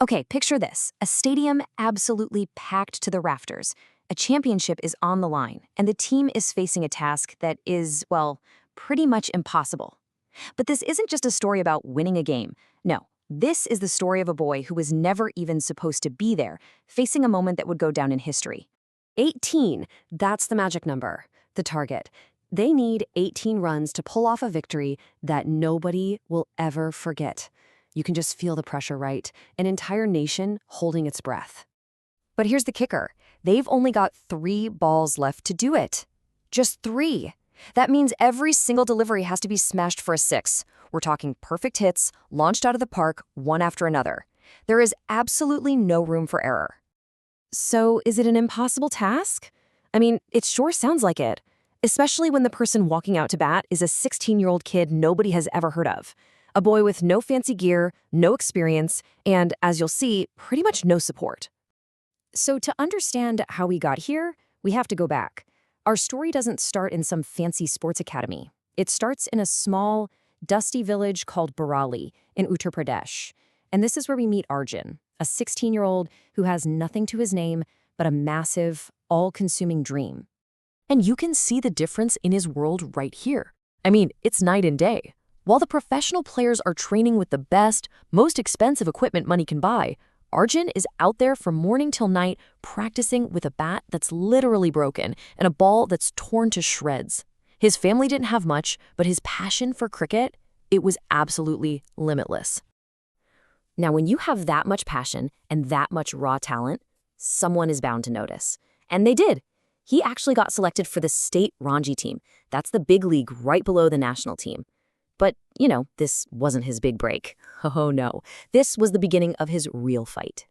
Okay, picture this. A stadium absolutely packed to the rafters. A championship is on the line, and the team is facing a task that is, well, pretty much impossible. But this isn't just a story about winning a game. No, this is the story of a boy who was never even supposed to be there, facing a moment that would go down in history. 18, that's the magic number, the target. They need 18 runs to pull off a victory that nobody will ever forget. You can just feel the pressure, right? An entire nation holding its breath. But here's the kicker. They've only got 3 balls left to do it. Just 3. That means every single delivery has to be smashed for a 6. We're talking perfect hits, launched out of the park, one after another. There is absolutely no room for error. So, is it an impossible task? I mean, it sure sounds like it, especially when the person walking out to bat is a 16-year-old kid nobody has ever heard of. A boy with no fancy gear, no experience, and, as you'll see, pretty much no support. So to understand how we got here, we have to go back. Our story doesn't start in some fancy sports academy. It starts in a small, dusty village called Bareilly in Uttar Pradesh. And this is where we meet Arjun, a 16-year-old who has nothing to his name but a massive, all-consuming dream. And you can see the difference in his world right here. I mean, it's night and day. While the professional players are training with the best, most expensive equipment money can buy, Arjun is out there from morning till night practicing with a bat that's literally broken and a ball that's torn to shreds. His family didn't have much, but his passion for cricket, it was absolutely limitless. Now, when you have that much passion and that much raw talent, someone is bound to notice. And they did. He actually got selected for the state Ranji team. That's the big league right below the national team. But, this wasn't his big break. Oh no, this was the beginning of his real fight.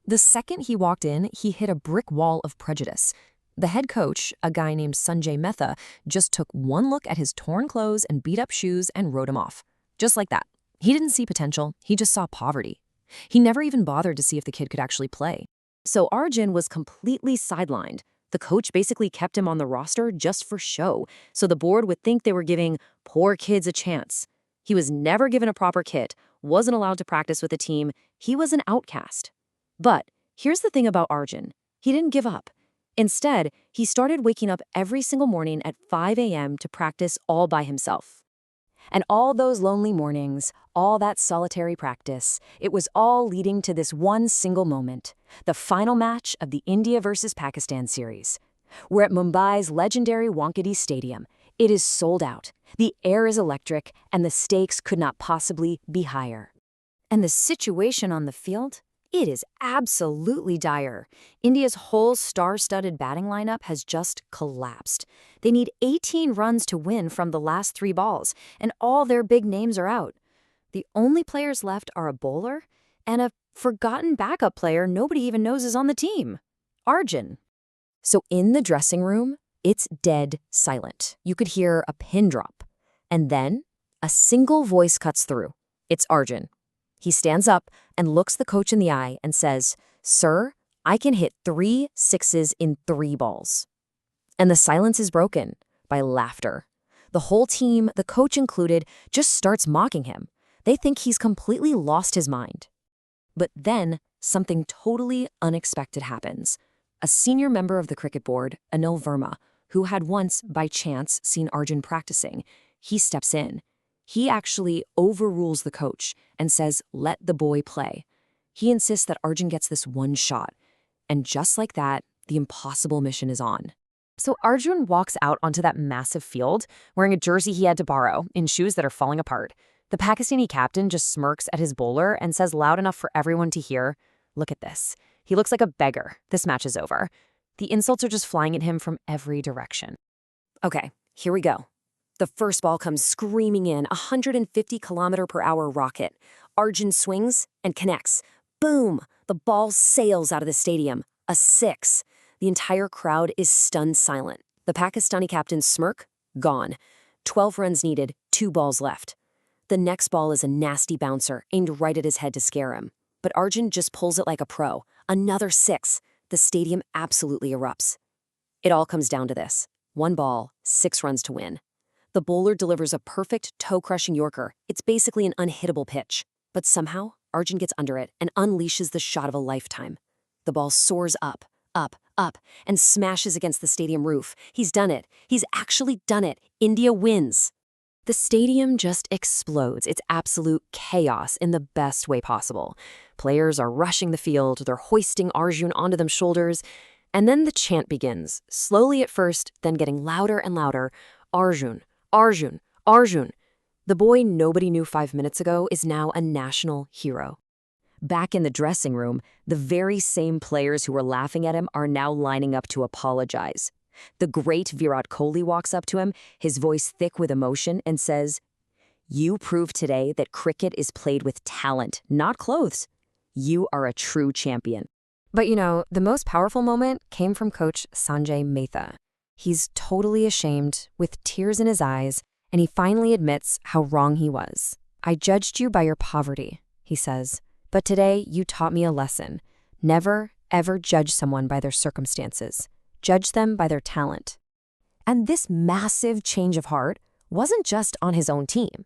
The second he walked in, he hit a brick wall of prejudice. The head coach, a guy named Sanjay Mehta, just took one look at his torn clothes and beat-up shoes and wrote him off. Just like that. He didn't see potential, he just saw poverty. He never even bothered to see if the kid could actually play. So Arjun was completely sidelined. The coach basically kept him on the roster just for show, so the board would think they were giving poor kids a chance. He was never given a proper kit, wasn't allowed to practice with the team. He was an outcast. But here's the thing about Arjun. He didn't give up. Instead, he started waking up every single morning at 5 a.m. to practice all by himself. And all those lonely mornings, all that solitary practice, it was all leading to this one single moment, the final match of the India versus Pakistan series. We're at Mumbai's legendary Wankhede Stadium. It is sold out, the air is electric, and the stakes could not possibly be higher. And the situation on the field? It is absolutely dire. India's whole star-studded batting lineup has just collapsed. They need 18 runs to win from the last 3 balls, and all their big names are out. The only players left are a bowler and a forgotten backup player nobody even knows is on the team, Arjun. So in the dressing room, it's dead silent. You could hear a pin drop. And then a single voice cuts through. It's Arjun. He stands up and looks the coach in the eye and says, "Sir, I can hit 3 sixes in 3 balls." And the silence is broken by laughter. The whole team, the coach included, just starts mocking him. They think he's completely lost his mind. But then something totally unexpected happens. A senior member of the cricket board, Anil Verma, who had once, by chance, seen Arjun practicing, he steps in. He actually overrules the coach and says, "Let the boy play." He insists that Arjun gets this one shot. And just like that, the impossible mission is on. So Arjun walks out onto that massive field, wearing a jersey he had to borrow, in shoes that are falling apart. The Pakistani captain just smirks at his bowler and says loud enough for everyone to hear, "Look at this. He looks like a beggar. This match is over." The insults are just flying at him from every direction. Okay, here we go. The first ball comes screaming in, 150-kilometer-per-hour rocket. Arjun swings and connects. Boom! The ball sails out of the stadium. A 6. The entire crowd is stunned silent. The Pakistani captain's smirk? Gone. 12 runs needed, 2 balls left. The next ball is a nasty bouncer, aimed right at his head to scare him. But Arjun just pulls it like a pro. Another 6. The stadium absolutely erupts. It all comes down to this. 1 ball, 6 runs to win. The bowler delivers a perfect toe-crushing yorker. It's basically an unhittable pitch. But somehow, Arjun gets under it and unleashes the shot of a lifetime. The ball soars up, up, up, and smashes against the stadium roof. He's done it. He's actually done it. India wins. The stadium just explodes. It's absolute chaos in the best way possible. Players are rushing the field, they're hoisting Arjun onto them shoulders, and then the chant begins, slowly at first, then getting louder and louder. Arjun, Arjun, Arjun. The boy nobody knew 5 minutes ago is now a national hero. Back in the dressing room, the very same players who were laughing at him are now lining up to apologize. The great Virat Kohli walks up to him, his voice thick with emotion, and says, "You proved today that cricket is played with talent, not clothes. You are a true champion." But the most powerful moment came from coach Sanjay Mehta. He's totally ashamed, with tears in his eyes, and he finally admits how wrong he was. "I judged you by your poverty," he says, "but today you taught me a lesson. Never, ever judge someone by their circumstances. Judge them by their talent." And this massive change of heart wasn't just on his own team.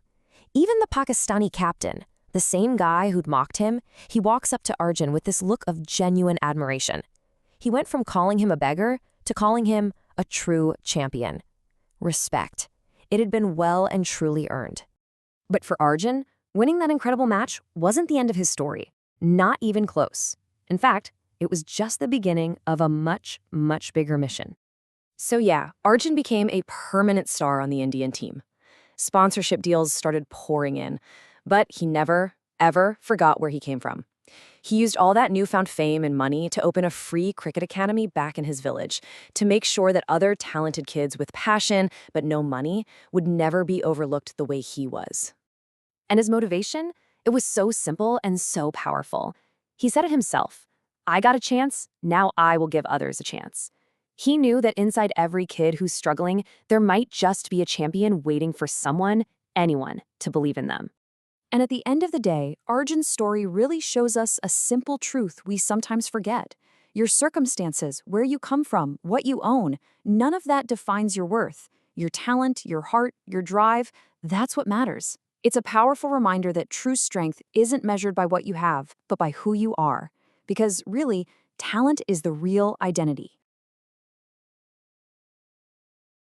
Even the Pakistani captain, the same guy who'd mocked him, he walks up to Arjun with this look of genuine admiration. He went from calling him a beggar to calling him a true champion. Respect. It had been well and truly earned. But for Arjun, winning that incredible match wasn't the end of his story. Not even close. In fact, it was just the beginning of a much, much bigger mission. So yeah, Arjun became a permanent star on the Indian team. Sponsorship deals started pouring in, but he never, ever forgot where he came from. He used all that newfound fame and money to open a free cricket academy back in his village to make sure that other talented kids with passion but no money would never be overlooked the way he was. And his motivation? It was so simple and so powerful. He said it himself. "I got a chance, now I will give others a chance." He knew that inside every kid who's struggling, there might just be a champion waiting for someone, anyone, to believe in them. And at the end of the day, Arjun's story really shows us a simple truth we sometimes forget. Your circumstances, where you come from, what you own, none of that defines your worth. Your talent, your heart, your drive, that's what matters. It's a powerful reminder that true strength isn't measured by what you have, but by who you are. Because really, talent is the real identity.